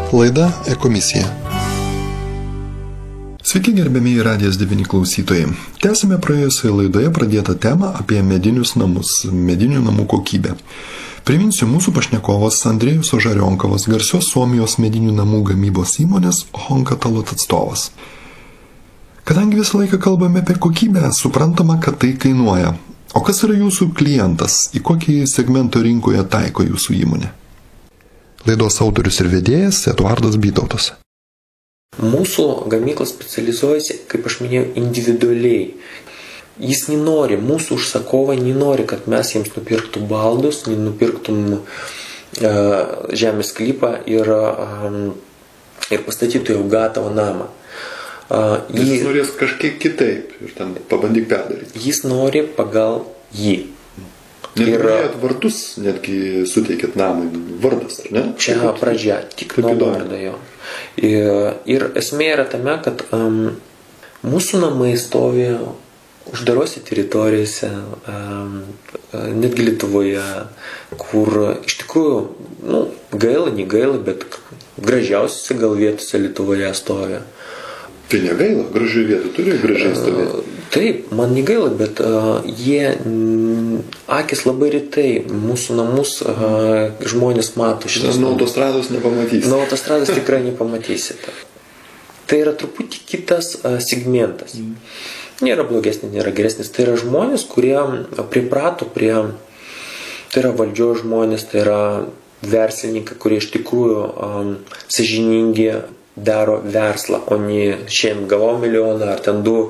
Laida Ekomisija. Sveiki gerbėmiai Radijas 9 klausytojai. Tęsime praėjusioje laidoje pradėtą temą apie medinius namus, medinių namų kokybę. Priminsiu, mūsų pašnekovas Andrėjus Ožarionkovas, garsios Suomijos medinių namų gamybos įmonės Honkatalot atstovas. Kadangi visą laiką kalbame apie kokybę, suprantama, kad tai kainuoja. O kas yra jūsų klientas? Į kokį segmento rinkoje taiko jūsų įmonė? Laidos autorius ir vedėjas Eduardas Bytautas. Mūsų gamykla specializuojasi, kaip aš minėjau, individualiai. Jis nenori, mūsų užsakovai nenori, kad mes jiems nupirktų baldus, nupirktum žemės sklypą ir pastatytų jau gatavą namą. Jis norės kažkiek kitaip ir ten pabandyk perdaryti. Jis nori pagal jį. Net vardus netgi suteikėt namui, vardas, ar ne? Čia pradžia, tik nuo vardo jo. Ir esmė yra tame, kad mūsų namai stovi uždarose teritorijose, netgi Lietuvoje, kur iš tikrųjų, gaila, negaila, bet gražiausiose gal vietose Lietuvoje stovi. Tai negaila, gražiai vietą turi gražiai stovėti. Taip, man negaila, bet jie akis labai retai mūsų namus žmonės mato. Nuo autostrados nepamatysite. Nuo autostrados tikrai nepamatysite. Tai yra truputį kitas segmentas. Nėra blogesnis, nėra geresnis. Tai yra žmonės, kurie priprato prie, tai yra valdžios žmonės, tai yra verslininkai, kurie iš tikrųjų sąžiningi daro verslą, o ne šiandien gavau milijoną ar ten 2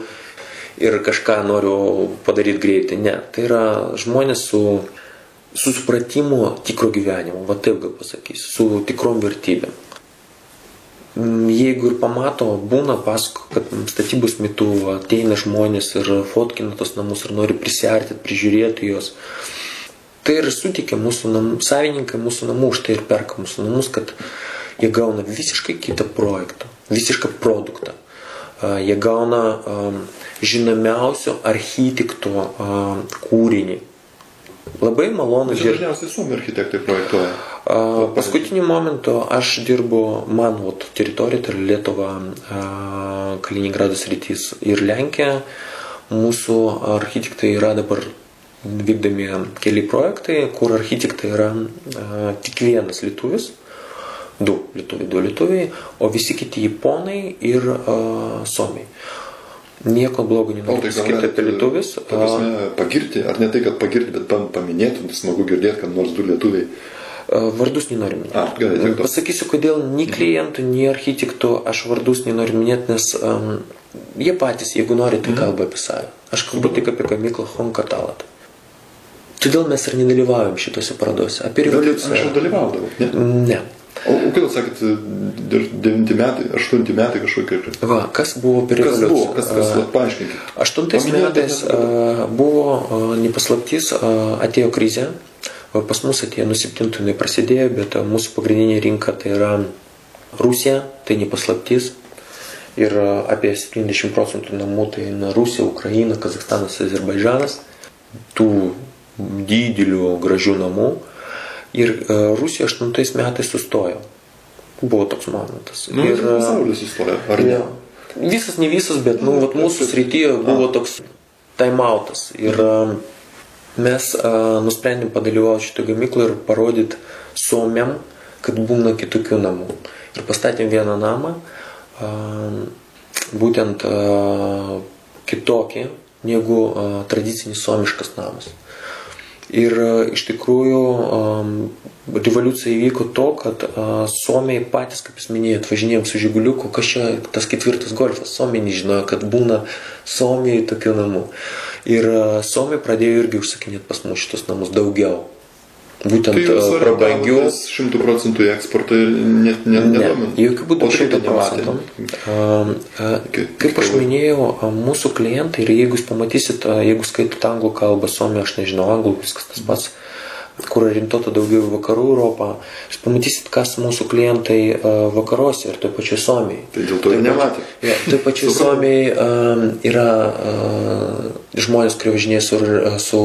ir kažką noriu padaryti greitai. Ne, tai yra žmonės su supratimu tikro gyvenimo, va taip gal pasakysiu, su tikrom vertybėm. Jeigu ir pamato, būna pasako, kad statybos metu ateina žmonės ir fotkina tos namus ir nori prisiartyti, prižiūrėti juos. Tai ir suteikia mūsų namų, savininkai mūsų namų, už tai ir perka mūsų namus, kad jie gauna visiškai kitą projektą, visišką produktą. Jie gauna žinomiausio architekto kūrinį. Labai malonu dirbti. Dažniausiai suomių architektai projektuoja. Paskutiniu momentu aš dirbu teritoriją, tai Lietuva, Kaliningrado sritis ir Lenkija. Mūsų architektai yra dabar vykdomi keli projektai, kur architektai yra tik vienas lietuvis. 2 lietuviai, o visi kiti japonai ir suomiai. Nieko blogo nenoriu pasakyti apie lietuvis. Pagirti, ar ne tai, kad pagirti, bet paminėti, smagu girdėti, kad nors 2 lietuviai. Vardus nenoriu minėti. Pasakysiu, kodėl nei klientų, nei architektų aš vardus nenoriu minėti, nes jie patys, jeigu nori, tai kalba apie save. Aš kalbu tik apie gamyklą Honkatalot. Todėl mes ir nedalyvaujam šitose parodose. Apie revoliuciją. Aš jau dalyvaudavau, ne? Ne. O kodėl sakėt, 9 metai, 8 metai kažkokie? Kas buvo per revoliuciją? Kas buvo, paaiškinkit. 8 metais buvo nepaslaptis, atėjo krizė. Pas mus atėjo nuo 7 jinai prasidėjo, bet mūsų pagrindinė rinka tai yra Rusija, tai nepaslaptis. Ir apie 70% namų tai Rusija, Ukraina, Kazachstanas, Azerbaidžanas. Tų didelių gražių namų. Ir Rusija 8 metais sustojo. Buvo toks momentas. Ir pasaulis sustojo, ar ne? Visas, ne visas, bet mūsų srityje buvo toks time-outas. Ir mes nusprendėm padalyvauti šitą gamyklą ir parodyti suomiam, kad būna kitokių namų. Ir pastatėm vieną namą, būtent kitokį, negu tradicinis suomiškas namas. Ir iš tikrųjų revoliucija įvyko to, kad suomiai patys, kaip jūs minėjot, važinėjom su Žiguliuku, kas čia tas 4 golfas. Suomiai nežinojo, kad būna Suomijai tokių namų. Ir suomiai pradėjo irgi užsakinėti pas mus šitos namus daugiau. Būtent prabangių. 100% eksporto ir nedomina. Ne, jokių būdų 100%. Kaip aš minėjau, mūsų klientai, ir jeigu jūs pamatysit, jeigu skaitot anglų kalbą, suomių, aš nežinau, anglų viskas tas pats, kur orientuota daugiau į vakarų Europą, jūs pamatysit, kas mūsų klientai vakaruose ir toj pačioj Suomijai. Tai dėl to ir nematė. Toj pačioj Suomijai yra žmonės, kurie važinėja su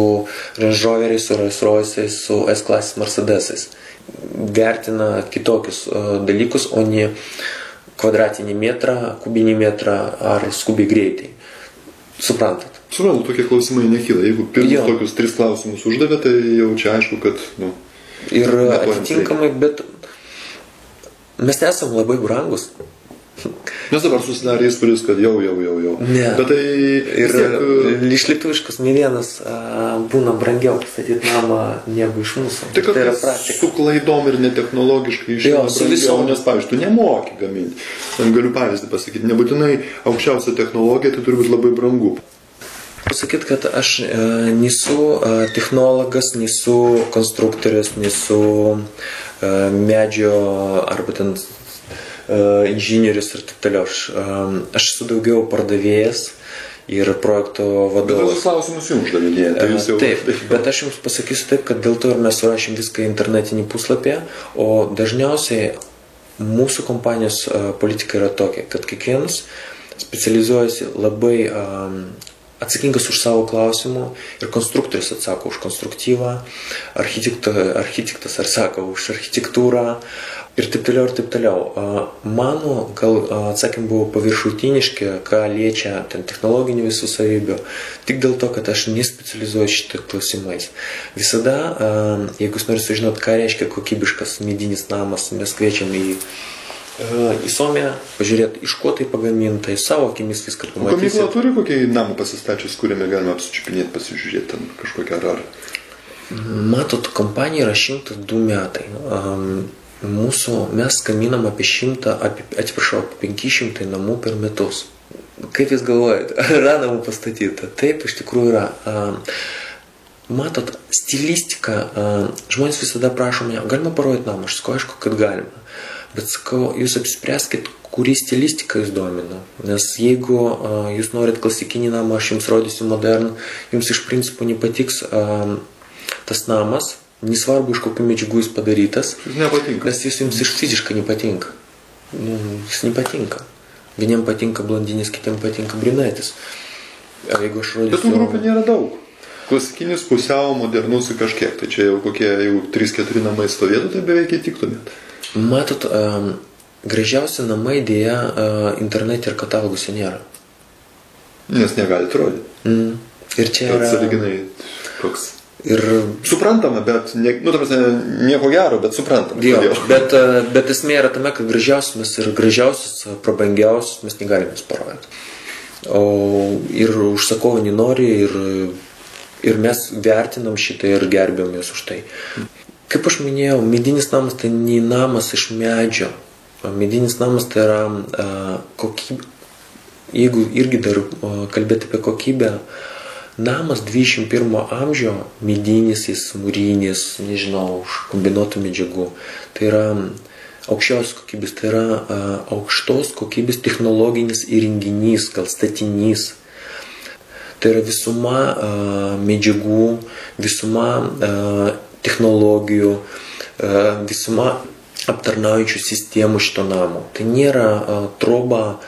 Range Roveriais, su Rolls Royce'ais, su S-klasės Mercedes'ais. Vertina kitokius dalykus, o ne kvadratinį metrą, kubinį metrą ar skubiai greitai. Suprantat? Suprantu, tokie klausimai nekyla. Jeigu pirmus tokius 3 klausimus uždavė, tai jau čia aišku, kad... Ir atitinkamai, bet mes nesam labai brangus. Nes dabar susidarė įspūdis, kad jau. Ne. Bet tai... Ir iš lietuviškos ne vienas būna brangiau statyti namą negu iš mūsų. Tai yra praktika. Su klaidom ir netechnologiškai išeina brangiau, nes, pavyzdžiui, tu nemoki gaminti. Galiu pavyzdį pasakyti, nebūtinai aukščiausia technologija, tai turi būti labai brangu. Pasakyti, kad aš nesu technologas, nesu konstruktorius, nesu medžio arba ten inžinierius ir taip toliau. Aš esu daugiau pardavėjas ir projekto vadovas. Bet tas klausimus jums uždavinėja. Taip, bet aš jums pasakysiu taip, kad dėl to ir mes surašėm viską internetinį puslapį, o dažniausiai mūsų kompanijos politika yra tokia, kad kiekvienas specializuojasi labai atsakingas už savo klausimų ir konstruktorius atsako už konstruktyvą, architektas atsako už architektūrą ir taip toliau. Mano gal atsakymai buvo paviršutiniški, ką liečia ten technologinių visų savybių, tik dėl to, kad aš nespecializuoju šitą klausimais. Visada, jeigu jūs norite sužinoti, ką reiškia kokybiškas medinis namas, mes kviečiam į Suomiją, pažiūrėti, iš ko tai pagaminta, į savo akimis viską pamatyti. Gamykla turi kokį namą pasistačius, kuriame galima apsičiupinėti, pasižiūrėti ten kažkokią ar... Matot, kompanija yra 102 metai. Mes gaminam apie 500 namų per metus. Kaip jūs galvojate, yra namų pastatyta? Taip, iš tikrųjų yra. Matot, stilistika, žmonės visada prašo mane, galima parodyti namą? Aš sakau, aišku, kad galima. Bet sakau, jūs apsispręskit, kurį stilistiką jūs domina. Nes jeigu jūs norit klasikinį namą, aš jums rodysiu modernų, jums iš principo nepatiks tas namas, nesvarbu, iš kokių medžiagų jis padarytas. Jis nepatinka. Nes jums iš fiziškai nepatinka. Jis nepatinka. Vieniem patinka blondinis, kitiem patinka briunetis. Jeigu aš rodysiu... Bet tų grupių nėra daug. Klasikinis, pusiau, modernus ir kažkiek. Tai čia jau kokie 3-4 namai stovėtų, tai beveik įtiktumėt. Matot, gražiausi namai dėja internete ir kataloguose nėra. Nes negalite rodyti. Ir čia yra... Sąlyginai toks... Ir... Suprantama, bet... nieko gero, bet suprantama. Jo, bet esmė yra tame, kad gražiausius ir gražiausius, prabangiausius mes negalime parodyti. Ir užsakovai nenori, ir mes vertinam šitą ir gerbėm juos už tai. Kaip aš minėjau, medinis namas tai ne namas iš medžio. Medinis namas tai yra kokybė. Jeigu irgi dar kalbėti apie kokybę, namas 21 amžio, medinis, jis mūrinis, nežinau, už kombinuotų medžiagų. Tai yra aukščiausios kokybės, tai yra aukštos kokybės technologinis įrenginys, gal statinys. Tai yra visuma medžiagų, visuma technologijų, visuma aptarnaujančių sistemų šito namo. Tai nėra troba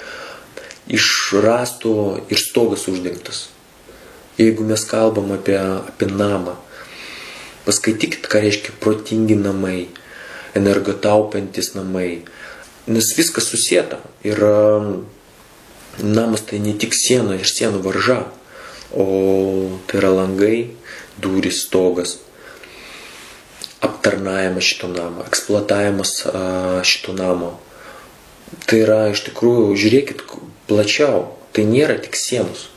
iš rąstų ir stogas uždengtas. Jeigu mes kalbam apie namą, paskaitykit, ką reiškia protingi namai, energotaupiantis namai, nes viskas susieta. Ir namas tai ne tik siena ir sienų varža, o tai yra langai, durys, stogas. Aptarnavimas šito namo, eksploatavimas šito namo. Tai yra iš tikrųjų, žiūrėkit plačiau, tai nėra tik sienos.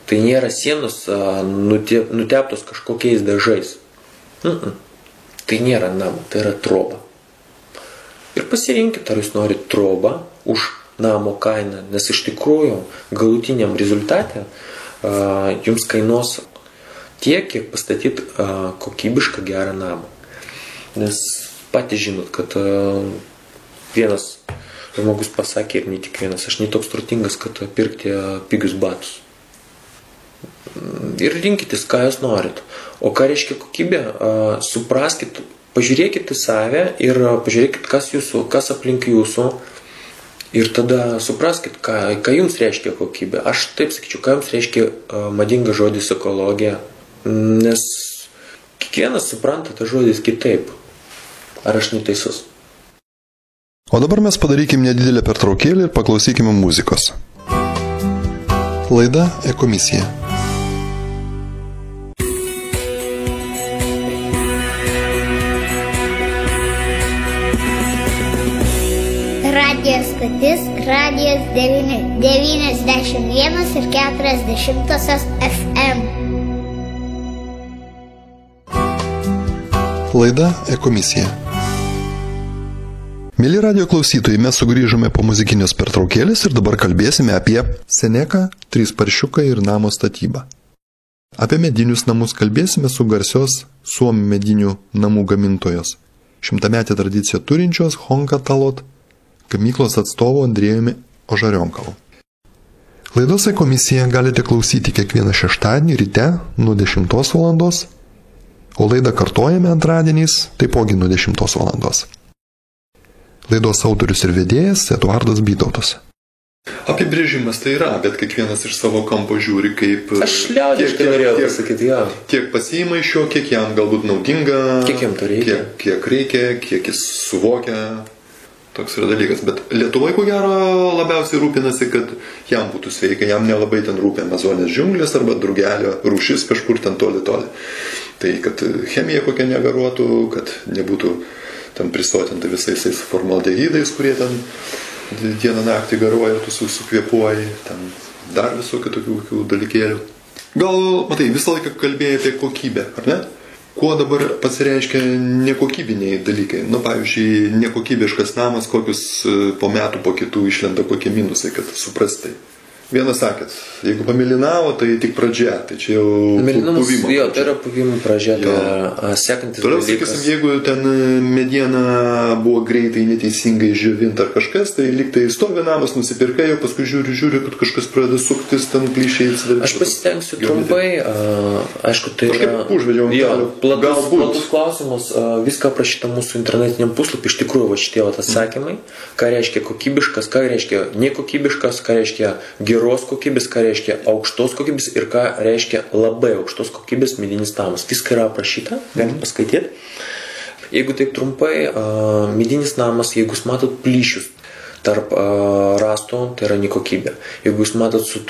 Tai nėra sienos nuteptos kažkokiais dažais. Tai nėra namo, tai yra troba. Ir pasirinkit, ar jūs norit trobą už namo kainą, nes iš tikrųjų galutiniam rezultate jums kainuos tiek, kiek pastatyti kokybišką gerą namą. Nes patys žinot, kad vienas žmogus pasakė, ir ne tik vienas, aš ne toks turtingas, kad pirkti pigius batus. ir rinkitės, ką jūs norit. O ką reiškia kokybė, supraskit, pažiūrėkit į save ir pažiūrėkit, kas aplink jūsų. Ir tada supraskit, ką jums reiškia kokybė. Aš taip sakyčiau, ką jums reiškia madingas žodis ekologija. Nes kiekvienas supranta tą žodis kitaip. Ar aš neteisus? O dabar mes padarykim nedidelę pertraukėlę ir paklausykime muzikos. Laida E-komisija. Radijo stotis Radijas 91,4 FM. Laida E-komisija. Mėly radijo klausytojai, mes sugrįžome po muzikinės pertraukėlės ir dabar kalbėsime apie Seneką, Trysparšiuką ir namo statybą. Apie medinius namus kalbėsime su garsios suomių medinių namų gamintojos, 100-metę tradiciją turinčios Honka Talot gamyklos atstovo Andriejumi Ožarionkovu. Laidos E-komisija galite klausyti kiekvieną šeštadienį ryte nuo 10 valandos, o laidą kartojame antradieniais taipogi nuo 10 valandos. Laidos autorius ir vedėjas Eduardas Bytautas. Apibrėžimas tai yra, bet kiekvienas iš savo kampo žiūri kaip... Aš liaudiškai norėjau pasakyti, jo. Tiek pasiima iš jo, kiek jam galbūt naudinga, kiek jam to reikia, kiek reikia, kiek jis suvokia. Toks yra dalykas. Bet Lietuvoje, ko gero, labiausiai rūpinasi, kad jam būtų sveika, jam nelabai ten rūpia Amazonės džiunglės arba drugelio rūšis kažkur ten toli. Tai kad chemija kokia negaruotų, kad nebūtų ten prisotinti visais formaldehydais, kurie ten dieną naktį garuoja, tu sukvėpuoji, ten dar visokių tokių dalykėlių. Gal, matai, visą laiką kalbėjai apie kokybę, ar ne? Kuo dabar pasireiškia nekokybiniai dalykai? Pavyzdžiui, nekokybiškas namas, kokius po metų, po kitų išlenda kokie minusai, kad suprastai. Vienas sakėt, jeigu pamilinavo, tai tik pradžia, tai čia jau puvimo. Jo, tai yra puvimo pradžia, tai sekantis toliau, dalykas. Sakysim, jeigu ten mediena buvo greitai neteisingai džiovinta ar kažkas, tai lyg tai stovi namas, nusipirkai, jau paskui žiūri, kad kažkas pradeda suktis, ten plyšiai. Aš pasistengsiu trumpai, aišku, tai yra platus klausimas, viską aprašyta mūsų internetiniam puslapį, iš tikrųjų va šitie atsakymai, ką reiškia kokybiškas, ką reiškia nekokybiškas, ką reiškia geros kokybės, ką reiškia aukštos kokybės ir ką reiškia labai aukštos kokybės medinis namas. Viską yra aprašyta, galite paskaityti. Jeigu taip trumpai, medinis namas, jeigu jūs matot plyšius tarp rasto, tai yra nekokybė. Jeigu jūs matot su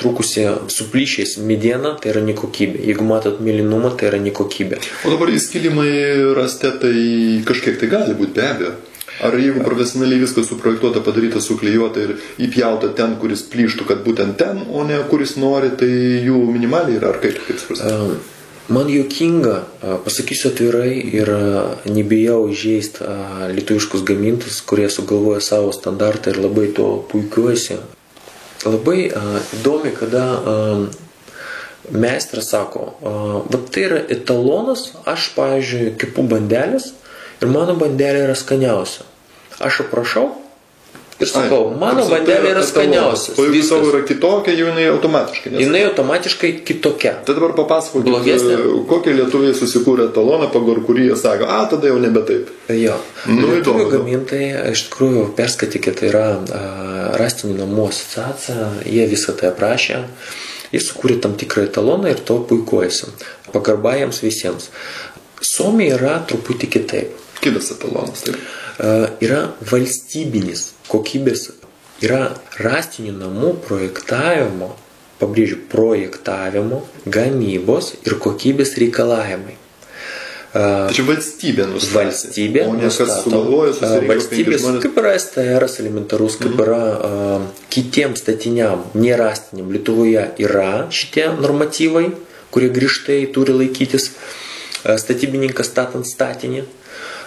plyšiais medieną, tai yra nekokybė. Jeigu matot mėlynumą, tai yra nekokybė. O dabar įskilimai raste, tai kažkiek tai gali būti, be abejo. Ar jeigu profesionaliai viskas suprojektuota, padaryta, suklijuota ir įpjauta ten, kuris plyštų, kad būtent ten, o ne kuris nori, tai jų minimaliai yra, ar kaip suprasti? Man juokinga, pasakysiu atvirai ir nebijau įžeisti lietuviškus gamintus, kurie sugalvoja savo standartą ir labai to puikiuosi. Labai įdomi, kada meistras sako, tai yra etalonas, aš, pavyzdžiui, kepu bandelės, ir mano bandelė yra skaniausia. Aš aprašau ir sakau, mano bandelė yra skaniausia. O jeigu savo yra kitokia, jau jinai automatiškai. Jinai automatiškai kitokia. Tai dabar papasakokit, kokie lietuviai susikūrė etaloną, pagal kurį jie sako, tada jau nebe taip. Jo. Lietuvių gamintojai, iš tikrųjų, perskaitykite, tai yra rastinių namų asociacija, jie visą tai aprašė. Jie sukūrė tam tikrą etaloną ir to puikuojasi. Pagarba jiems visiems. Suomija yra truputį kitaip. Kitas etalonas, taip. Yra valstybinis kokybės, yra rastinių namų projektavimo, pabrėžiu, projektavimo, gamybos ir kokybės reikalavimai. Tačiau valstybė nustato. Valstybė nustato. Valstybės, kaip yra STR'as elementarus, kaip yra kitiems statiniam, nerastiniam. Lietuvoje yra šitie normatyvai, kurie griežtai turi laikytis statybininkas statant statinį.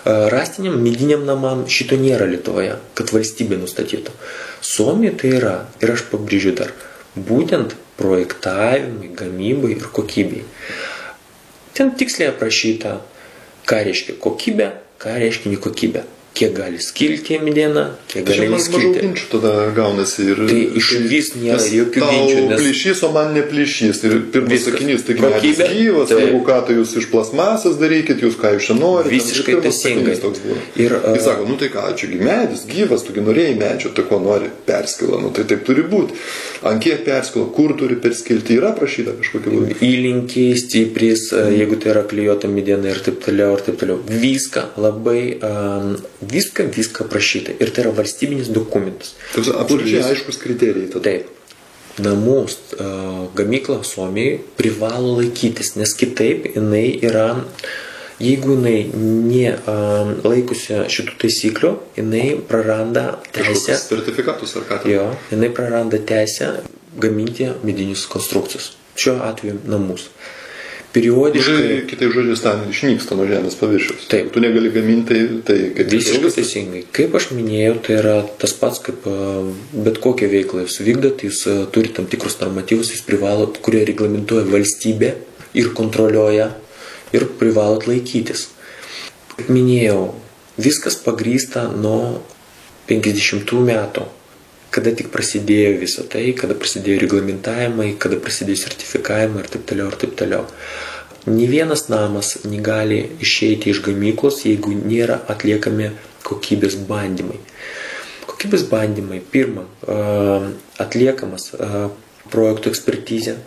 Rastiniam mediniam namam šito nėra Lietuvoje, kad valstybė nustatytų. Suomija tai yra, ir aš pabrėžiu dar, būtent projektavimai, gamybai ir kokybei. Ten tiksliai aprašyta, ką reiškia kokybė, ką reiškia nekokybė. kiek gali skilti mediena, kiek gali mažų neskilti. ginčių tada gaunasi. Ir, Tai išvis nėra jokių ginčių. Nes plyšys, o man ne plyšys. Ir pirmas sakinys, taigi medis Kokybė, gyvas, jeigu ką, tai jūs iš plasmasės darykit, jūs ką jūs čia norite. Visiškai teisingai. Ir sako, nu tai ką, čiagi medis gyvas, tugi norėjai medžio, tai ko nori, perskila, nu tai taip turi būti. Ant kiek perskila, kur turi perskilti, yra prašyta kažkokia būdų. Įlinkiai, stiprys, jeigu tai yra klijuota mediena ir taip toliau, ir taip toliau. Viską labai, viską prašyta. Ir tai yra valstybinis dokumentas. Absoliučiai aiškus kriterijai tada. Taip. Namų gamykla Suomijai privalo laikytis, nes kitaip jinai yra, jeigu jinai nelaikusi šitų taisyklių, jinai praranda teisę. Sertifikatus ar ką? Jo, jinai praranda teisę gaminti medinius konstrukcijus. Šiuo atveju namus. Periodiškai. Kitai žodžiais ten išnyksta nuo žemės paviršiaus. Taip. Tu negali gaminti, tai kaip visiškai teisingai. Kaip aš minėjau, tai yra tas pats, kaip bet kokią veiklą jūs vykdot, jūs turite tam tikrus normatyvus, jūs privalot, kurie reglamentuoja valstybė ir kontroliuoja ir privalot laikytis. Kaip minėjau, viskas pagrįsta nuo 50 metų, kada tik prasidėjo visą tai, kada prasidėjo reglamentavimai, kada prasidėjo sertifikavimai ir taip toliau, ir taip toliau. Nė vienas namas negali išeiti iš gamyklos, jeigu nėra atliekami kokybės bandymai. Kokybės bandymai, pirma, atliekamas projektų ekspertizė,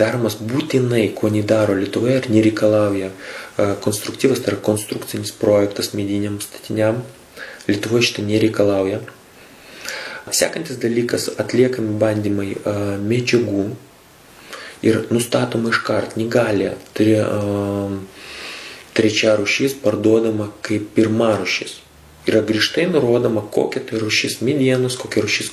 daromas būtinai, ko nedaro Lietuvoje ir nereikalauja konstruktyvas, tai yra konstrukcinis projektas mediniam statiniam. Lietuvoje šitą nereikalauja. Sekantis dalykas, atliekami bandymai medžiagų ir nustatoma iškart, negali trečia rūšis parduodama kaip pirma rūšis. Yra griežtai nurodoma, kokia tai rūšis medienos, kokia rūšis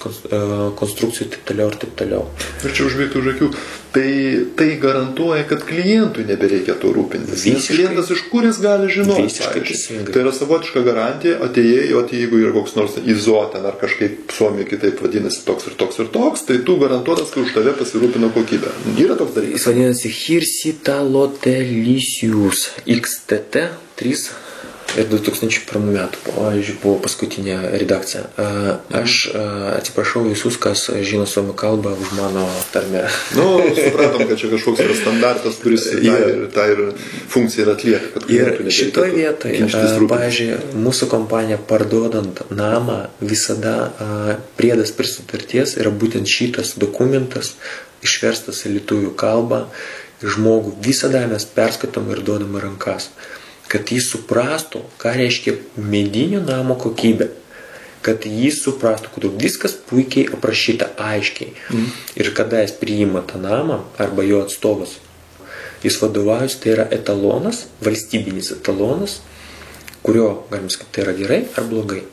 konstrukcijų ir taip toliau ir taip toliau. Ir čia užbėgti už akių, tai garantuoja, kad klientui nebereikia to rūpintis. Nes klientas iš kur jis gali žinoti. Tai yra savotiška garantija, atėjai, o jeigu yra koks nors izoten ar kažkaip Suomija kitaip vadinasi toks ir toks ir toks, tai tu garantuotas, kad už tave pasirūpina kokybę. Yra toks dalykas. Jis vadinasi Hirsitalotelisius XTT 3. Ir 2001 metų, pavyzdžiui, buvo paskutinė redakcija. Aš atsiprašau visus, kas žino suomių kalbą už mano tarmę. Nu, supratom, kad čia kažkoks yra standartas, kuris tą ir funkciją ir atlieka. Ir šitoje vietoje, pavyzdžiui, mūsų kompanija parduodant namą, visada priedas prie sutarties yra būtent šitas dokumentas išverstas į lietuvių kalbą. Žmogų visada mes perskaitom ir duodam į rankas. Kad jis suprastų, ką reiškia medinio namo kokybė. Kad jis suprastų, kad viskas puikiai aprašyta aiškiai. Ir kada jis priima tą namą, arba jo atstovas, jis vadovaujasi, tai yra etalonas, valstybinis etalonas, kurio, galim sakyti, tai yra gerai ar blogai.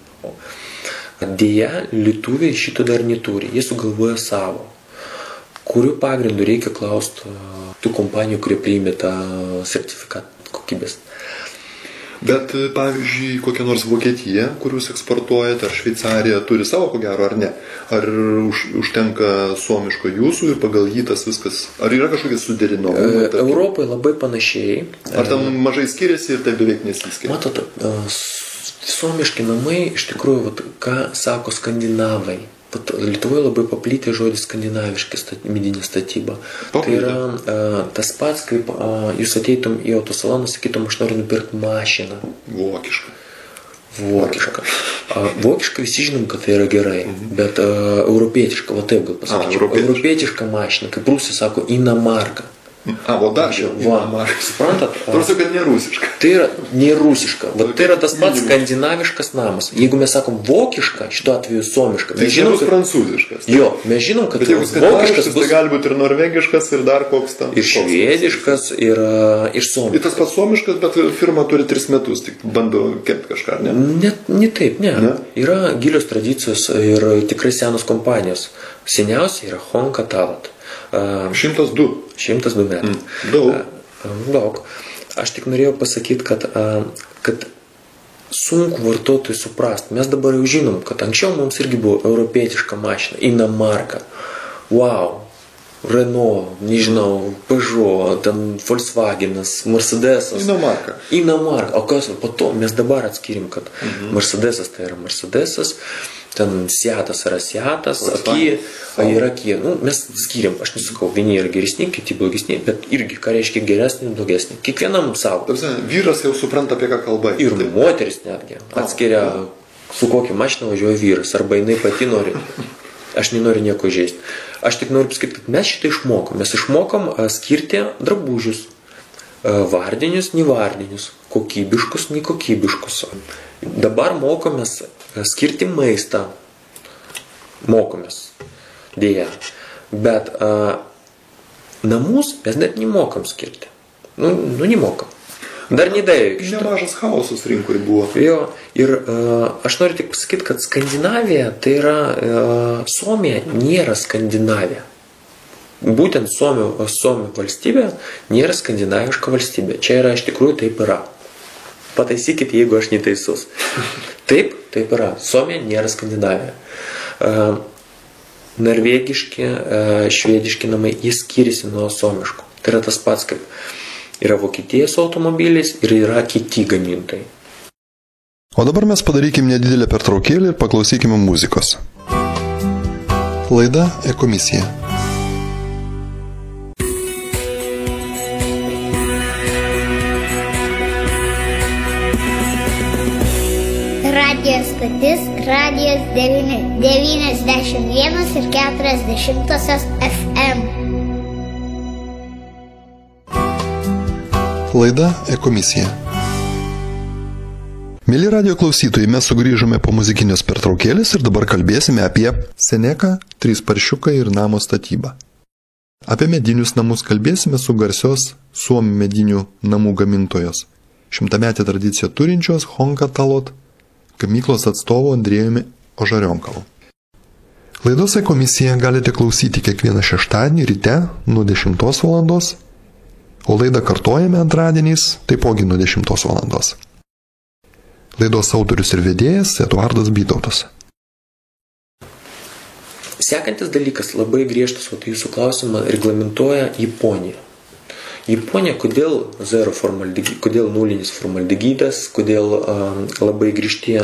Deja, lietuviai šito dar neturi, jie sugalvoja savo. Kurių pagrindų reikia klausti tų kompanijų, kurie priėmė tą sertifikatą kokybės. Bet, pavyzdžiui, kokia nors Vokietija, kur jūs eksportuojate, ar Šveicarija turi savo, ko gero, ar ne? Ar užtenka suomiško jūsų ir pagal jį tas viskas? Ar yra kažkokie suderinamumai? Europoje labai panašiai. Ar tam mažai skiriasi ir tai beveik nesiskiria? Matot, suomiški namai, iš tikrųjų, ką sako skandinavai. Lietuvoje labai paplitė žodis skandinaviška medinė statyba. Tai yra tas pats, kaip jūs ateitum į autosaloną, sakytum, aš noriu nupirkti mašiną. Vokišką. Vokiška visi žinom, kad tai yra gerai, bet europietiška, va taip gal pasakyčiau. Europietiška mašina, kaip rusai sako, inamarka. O dar jau. Suprantat? Tarsi, kad nerusiška. Tai yra nerusiška. Tai yra tas pats skandinaviškas namas. Jeigu mes sakom vokiška, šituo atveju suomiška. Tai bus prancūziškas. Jo, mes žinom, kad vokiškas bus... Tai gali būti ir norvegiškas, ir dar koks tam. Ir švediškas, ir suomiškas. Ir tas pats suomiškas, bet firma turi 3 metus, tik bando kepti kažką, ne? Ne taip, ne. Yra gilios tradicijos ir tikrai senos kompanijos. Seniausia yra Honka Talat. 102 metų. Daug. Aš tik norėjau pasakyti, kad sunku vartotojui suprasti. Mes dabar jau žinom, kad anksčiau mums irgi buvo europietiška mašina, inamarka. Wow. Renault, nežinau, Peugeot, ten Volkswagenas, Mercedesas. Inomarka. O kas po to mes dabar atskirim, kad Mercedesas tai yra Mercedesas, ten Seatas yra Seatas, Kia yra Kia. Nu, mes skiriam, aš nesakau, vieni yra geresni, kiti blogesni, bet irgi, ką reiškia geresni, blogesni. Kiekvienam savo. Vyras jau supranta, apie ką kalba. Ir moteris netgi atskiria, su kokia mašina važiuoja vyras, arba jinai pati nori. Aš nenoriu nieko žaisti. Aš tik noriu pasakyti, kad mes šitą išmokom. Mes išmokom skirti drabužius. Vardinius, nevardinius. Kokybiškus, nekokybiškus. Dabar mokomės skirti maistą. Mokomės. Dėja. Bet namus mes net nemokam skirti. Nu nemokam. Dar nedėjo. Nemažas chaosas rinkoje buvo. Jo, ir aš noriu tik pasakyti, kad Skandinavija, tai yra, Suomija nėra Skandinavija. Būtent Suomių valstybė nėra skandinaviška valstybė. Čia yra, iš tikrųjų, taip yra. Pataisykit, jeigu aš neteisus. Taip yra. Suomija nėra Skandinavija. Norvegiški, švediški namai, jie skiriasi nuo suomiškų. Tai yra tas pats, kaip yra Vokietijos automobilis ir yra kiti gamintojai. O dabar mes padarykim nedidelę pertraukėlę ir paklausykime muzikos. Laida E-komisija. Radio stotis, radijas 91,4 FM. Laida E-komisija. Mėly radio klausytojai, mes sugrįžome po muzikinės pertraukėlės ir dabar kalbėsime apie Seneką, Trysparšiuką ir namo statybą. Apie medinius namus kalbėsime su garsios Suomių medinių namų gamintojos, 100-metę tradiciją turinčios Honkatalot gamyklos atstovu Andriejumi Ožarionkavu. Laidos E-komisija galite klausyti kiekvieną šeštadienį ryte nuo 10 valandos, o laidą kartojame antradieniais, taipogi nuo 10 valandos. Laidos autorius ir vedėjas Eduardas Bytautas. Sekantis dalykas, labai griežtas, o tai jūsų klausimą reglamentuoja Japonija. Japonija, kodėl kodėl nulinis formaldegidas, kodėl labai griežti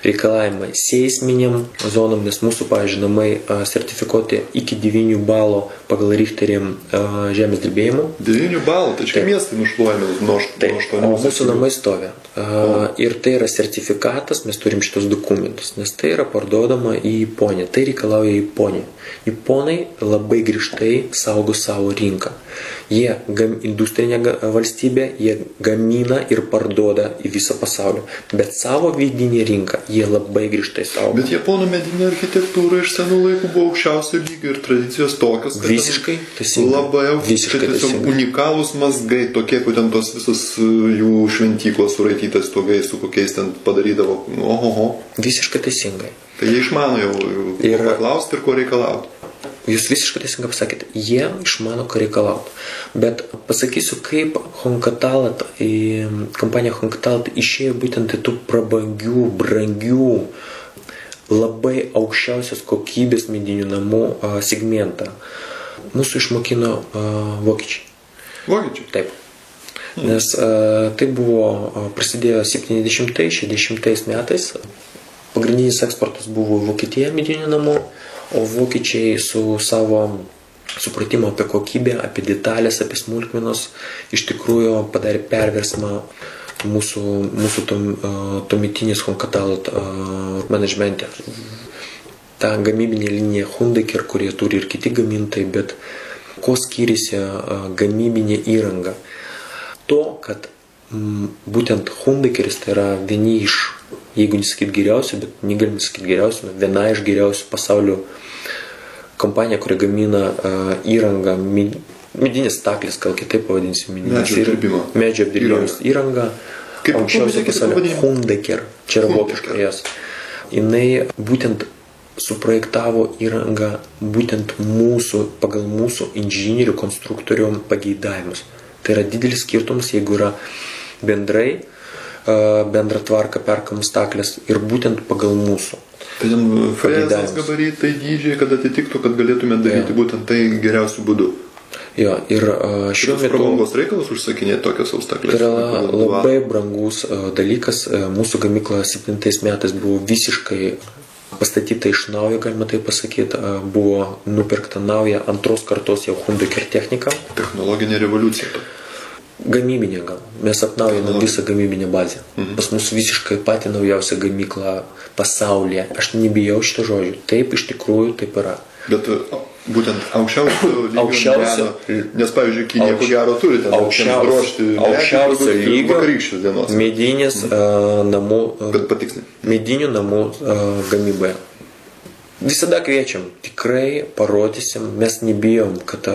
reikalavimai seisminiam zonom, nes mūsų, pavyzdžiui, namai sertifikuoti iki 9 balų pagal Richterį žemės drebėjimų. 9 balų, tai čia miestai nušluojami nuo 8. O mūsų namai stovi. Ir tai yra sertifikatas, mes turim šitos dokumentus, nes tai yra parduodama į Japoniją. Tai reikalauja Japonija. Japonai labai griežtai saugo savo rinką. Jie industrinė valstybė, jie gamina ir parduoda į visą pasaulį. Bet savo vidinį rinką jie labai griežtai saugo. Bet japonų medinė architektūra iš senų laikų buvo aukščiausio lygio ir tradicijos tokios, kad visiškai teisingai. Labai unikalūs mazgai, tokie, kur ten tos visos jų šventyklos suraitytas stogai, su kokiais ten padarydavo. Ohoho. Visiškai teisingai. Tai jie išmano jau ko paklausti ir ko reikalauti. Jūs visiškai teisingai pasakėte, jie išmano, ką reikalauti. Bet pasakysiu, kaip kompanija Honkatalat išėjo būtent į tų prabangių, brangių, labai aukščiausios kokybės medinių namų segmentą. Mūsų išmokino vokiečiai. Vokiečiai? Taip. Nes tai buvo, prasidėjo 70-60 metais. Pagrindinis eksportas buvo Vokietija medinių namų. O vokiečiai su savo supratimu apie kokybę, apie detalės, apie smulkmenos iš tikrųjų padarė perversmą mūsų tuometinis Honkatalat managemente. Ta gamybinė linija Hundeker, kurie turi ir kiti gamintojai, bet ko skiriasi gamybinė įranga? To, kad būtent Hundekeris tai yra vieni iš, jeigu nesakyti geriausių, bet negalim sakyti geriausių, viena iš geriausių pasaulio kompanija, kuri gamina įrangą, medinis staklis, gal kitaip pavadinsiu, medžio apdirbimas įranga, aukščiausia pasaulio Hundeker, čia yra vokiška jas. Jinai būtent suprojektavo įrangą būtent pagal mūsų inžinierių konstruktorių pageidavimus. Tai yra didelis skirtumas, jeigu yra bendra tvarka perkamas staklis ir būtent pagal mūsų. Tai ten frezas, gabaritai, dydžiai, kad atitiktų, kad galėtume daryti būtent tai geriausiu būdu. Jo, ir šiuo metu... Prabangos reikalas užsakinėti tokias austaklės. Tai yra labai brangus dalykas. Mūsų gamykla 7 metais buvo visiškai pastatyta iš naujo, galima tai pasakyti. Buvo nupirkta nauja antros kartos jau Hyundai technika. Technologinė revoliucija. Gamybinė gal. Mes atnaujinam visą gamybinę bazę. Pas mus visiškai pati naujausia gamykla pasaulyje. Aš nebijau šito žodžio. Taip, iš tikrųjų, taip yra. Bet būtent aukščiausio lygio, nes pavyzdžiui, Kinija ko gero turi ten aukščiausio lygio medinis namų, medinių namų gamyboje. Visada kviečiam, tikrai parodysim, mes nebijom, kad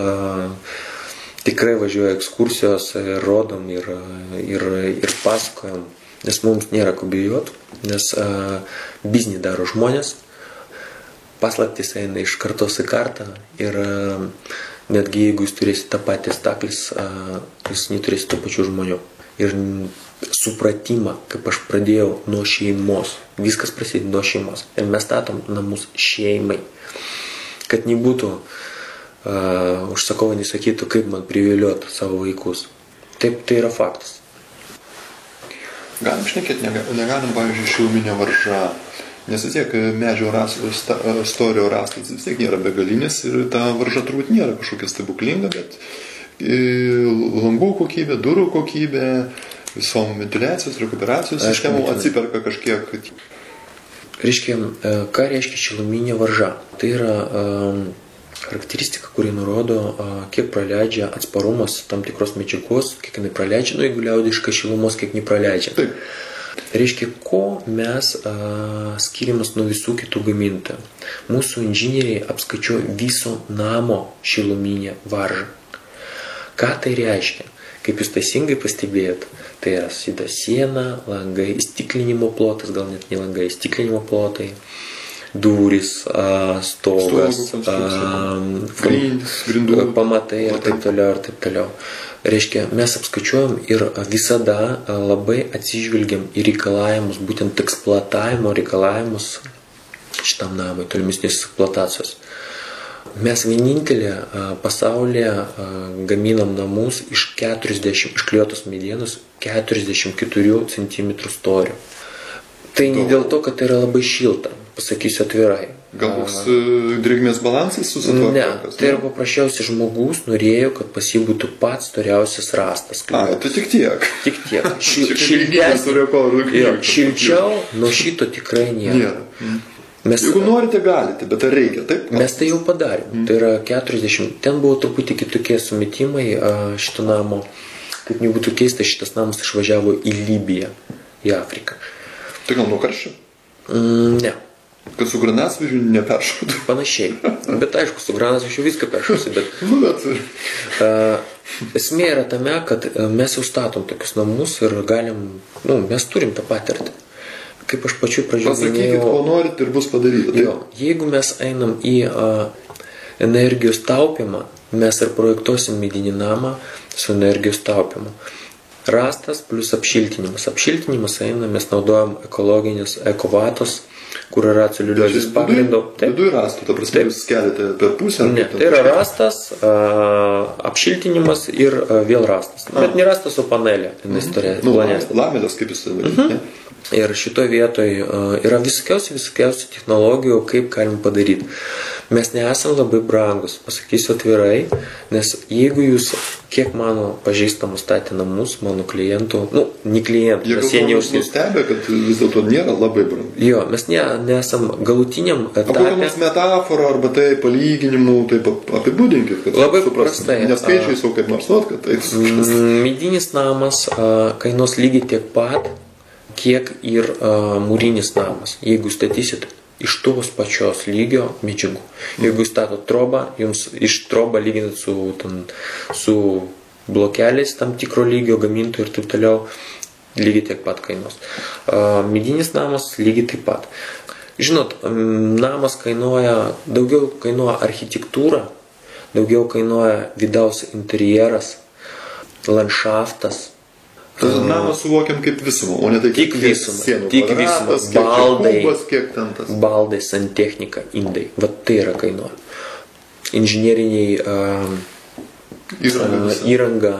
tikrai važiuoja ekskursijos, rodom ir pasakojam, nes mums nėra ko bijot, nes biznį daro žmonės. Paslaptis eina iš kartos į kartą ir netgi jeigu jūs turėsite tą patį staklis, jūs neturėsite tų pačių žmonių. Ir supratimą, kaip aš pradėjau nuo šeimos, viskas prasideda nuo šeimos. Ir mes statom namus šeimai. Kad nebūtų užsakovai nesakytų, kaip man priviliuoti savo vaikus. Taip, tai yra faktas. Galim šnekėti, negalim, pavyzdžiui, šiluminė varža. Nes vis tiek medžio storio rastas vis tiek nėra begalinis ir ta varža turbūt nėra kažkokia stebuklinga, bet langų kokybė, durų kokybė, visom ventiliacijos, rekuperacijos sistemų atsiperka kažkiek. Reiškia, ką reiškia šiluminė varža? Tai yra charakteristika, kuri nurodo, kiek praleidžia atsparumas tam tikros medžiagos, kiek jinai praleidžia, jeigu liaudiška šilumos, kiek nepraleidžia. Taip. Reiškia, ko mes skiriamės nuo visų kitų gamintojų. Mūsų inžinieriai apskaičiuoja viso namo šiluminę varžą. Ką tai reiškia? Kaip jūs teisingai pastebėjot, tai yra sida siena, langai, įstiklinimo plotas, gal net ne langai, įstiklinimo plotai, durys, stogas, pamatai ir taip toliau, ir taip toliau. Reiškia, mes apskaičiuojam ir visada labai atsižvelgiam į reikalavimus, būtent eksploatavimo reikalavimus šitam namui, tolimesnės eksploatacijos. Mes vienintelė pasaulyje gaminam namus iš klijuotos medienos 44 cm storio. Tai ne dėl to, kad tai yra labai šilta, pasakysiu atvirai. Gal koks drėgmės balansas susitvarko? Ne, tai yra paprasčiausiai žmogus norėjo, kad pas jį būtų pats storiausias rastas. Tai tik tiek. Tik tiek. Šilčiau nuo šito tikrai nėra. Jeigu norite, galite, bet ar reikia, taip? Mes tai jau padarėm. Tai yra 40. Ten buvo truputį kitokie sumetimai šito namo. Kaip nebūtų keista, šitas namas išvažiavo į Libiją, į Afriką. Tai gal nuo karščio? Ne. Kad su granasvaidžiu neperšautų? Panašiai. Bet aišku, su granasvaidžiu viską peršausi, bet... Esmė yra tame, kad mes jau statom tokius namus ir galim... mes turim tą patirtį. Kaip aš pačiu pradžioje minėjau... Pasakykit, ko norit ir bus padaryta. Jo, jeigu mes einam į energijos taupimą, mes ir projektuosim medinį namą su energijos taupimu. Rastas plus apšiltinimas. Apšiltinimas eina, mes naudojam ekologinės ekovatos, kur yra celiuliozės pagrindo. Vidui rastų, ta prasme, jūs keliate per pusę? Ne, tai yra rastas, apšiltinimas ir vėl rastas. Bet ne rastas, o panelė. Lamelės, kaip jūs tai vadinate. Ir šitoje vietoje yra visokiausių technologijų, kaip galim padaryti. Mes nesam labai brangus, pasakysiu atvirai, nes jeigu jūs, kiek mano pažįstamų statė namus, mano klientų, ne klientų, nes jie nustebė, kad vis dėlto nėra labai brangu. Jo, mes nesam galutiniam etape. Kokią nors metaforą arba tai palyginimų, taip apibūdinkit, kad labai paprastai. Neskaičiai sau kaip nors kad tai suprastų. Medinis namas kainuos lygiai tiek pat, kiek ir mūrinis namas, jeigu statysit iš tos pačios lygio medžiagų. Jeigu jūs statot trobą, jums iš trobą lyginant su blokeliais tam tikro lygio gamintojų ir taip toliau, lygiai tiek pat kainuos. Medinis namas lygiai taip pat. Žinot, namas daugiau kainuoja architektūra, daugiau kainuoja vidaus interjeras, landšaftas, Namą suvokiam kaip visumą, o ne tai Tik kiek visumą. sienų Tik kvadratas, visumą. kiek Baldai. kubas, kiek ten tas. Baldai, santechnika, indai. Vat tai yra kainuoja. Inžinieriniai įranga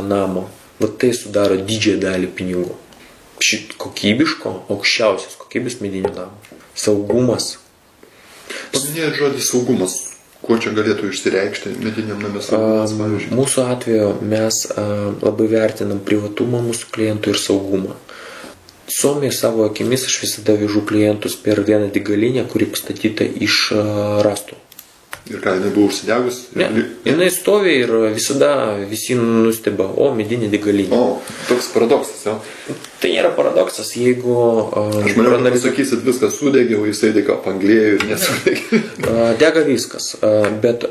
namo. Vat tai sudaro didžiąją dalį pinigų. Šit kokybiško, aukščiausios kokybės medinių namų. Saugumas. Paminėjot žodį saugumas. Kuo čia galėtų išsireikšti mediniam namė saugumas, pavyzdžiui? Mūsų atveju mes labai vertinam privatumą mūsų klientų ir saugumą. Suomijoje savo akimis aš visada vežu klientus per vieną degalinę, kuri pastatyta iš rąstų. Ir ką, jinai buvo užsidegus? Ne, jinai stovi ir visada visi nusteba, o medinė degalinė. O, toks paradoksas, jo. Tai nėra paradoksas, jeigu... Aš maniau, kad pasakysit, viskas sudegė, o jisai tik apanglėjo ir nesudegė. Dega viskas, bet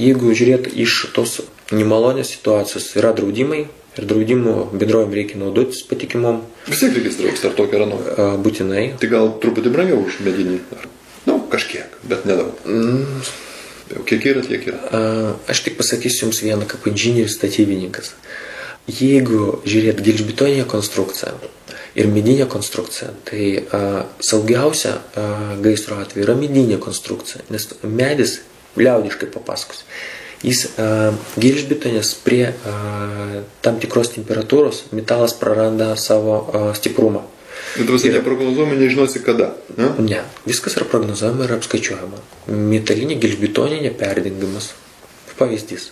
jeigu žiūrėt iš tos nemalonės situacijos, yra draudimai ir draudimų bendrovėm reikia naudotis patikimom. Vis tiek reikės draust, ar tokia yra nauja? Būtinai. Tai gal truputį brangiau už medinį? Kažkiek, bet nedaug. Jau kiek yra, tiek yra. Aš tik pasakysiu jums vieną, kaip inžinierius statybininkas. Jeigu žiūrėt gelžbetoninę konstrukciją ir medinę konstrukciją, tai saugiausia gaisro atveju yra medinė konstrukcija, nes medis, liaudiškai papasakosiu, jis gelžbetonės prie tam tikros temperatūros metalas praranda savo stiprumą. Bet visai neprognozuojama, nežinosi kada. Ne? Ne, viskas yra prognozuojama ir apskaičiuojama. Metalinė gelžbetoninė perdengimas. Pavyzdys.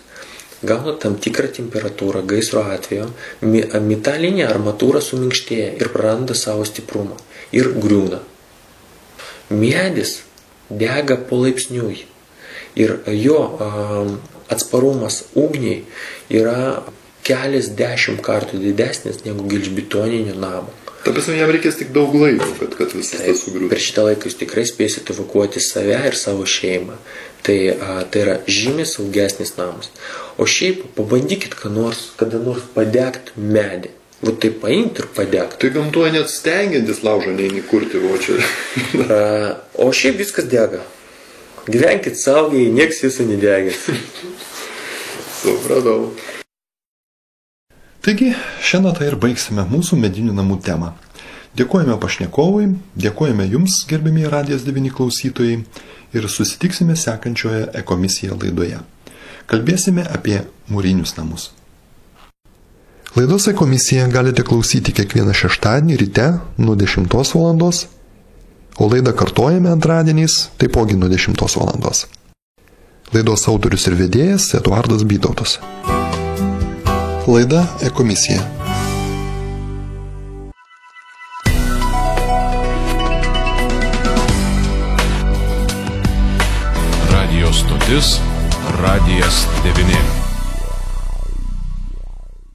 Gauna tam tikrą temperatūrą gaisro atveju, metalinė armatūra suminkštėja ir praranda savo stiprumą ir griūna. Medis dega palaipsniui ir jo atsparumas ugniai yra keliasdešimt kartų didesnis negu gelžbetoninio namo. Ta prasme, jam reikės tik daug laiko, kad visas tas sugriūtų. Per šitą laiką jūs tikrai spėsite evakuoti save ir savo šeimą. Tai yra žymiai saugesnis namas. O šiaip pabandykit kada nors padegti medį. Vat tai paimti ir padegti. Tai gamtoje net stengiantis laužo neini kurti, o čia. O šiaip viskas dega. Gyvenkit saugiai, nieks jūsų nedegės. Supratau. Taigi, šiandien tai ir baigsime mūsų medinių namų temą. Dėkojame pašnekovui, dėkojame jums, gerbėmiai Radijas 9 klausytojai, ir susitiksime sekančioje Ekomisija laidoje. Kalbėsime apie mūrinius namus. Laidos Ekomisija galite klausyti kiekvieną šeštadienį ryte nuo 10 valandos, o laidą kartojame antradieniais taipogi nuo 10 valandos. Laidos autorius ir vedėjas Eduardas Bytautas. Laida Ekomisija. Radijo stotis Radijas 9.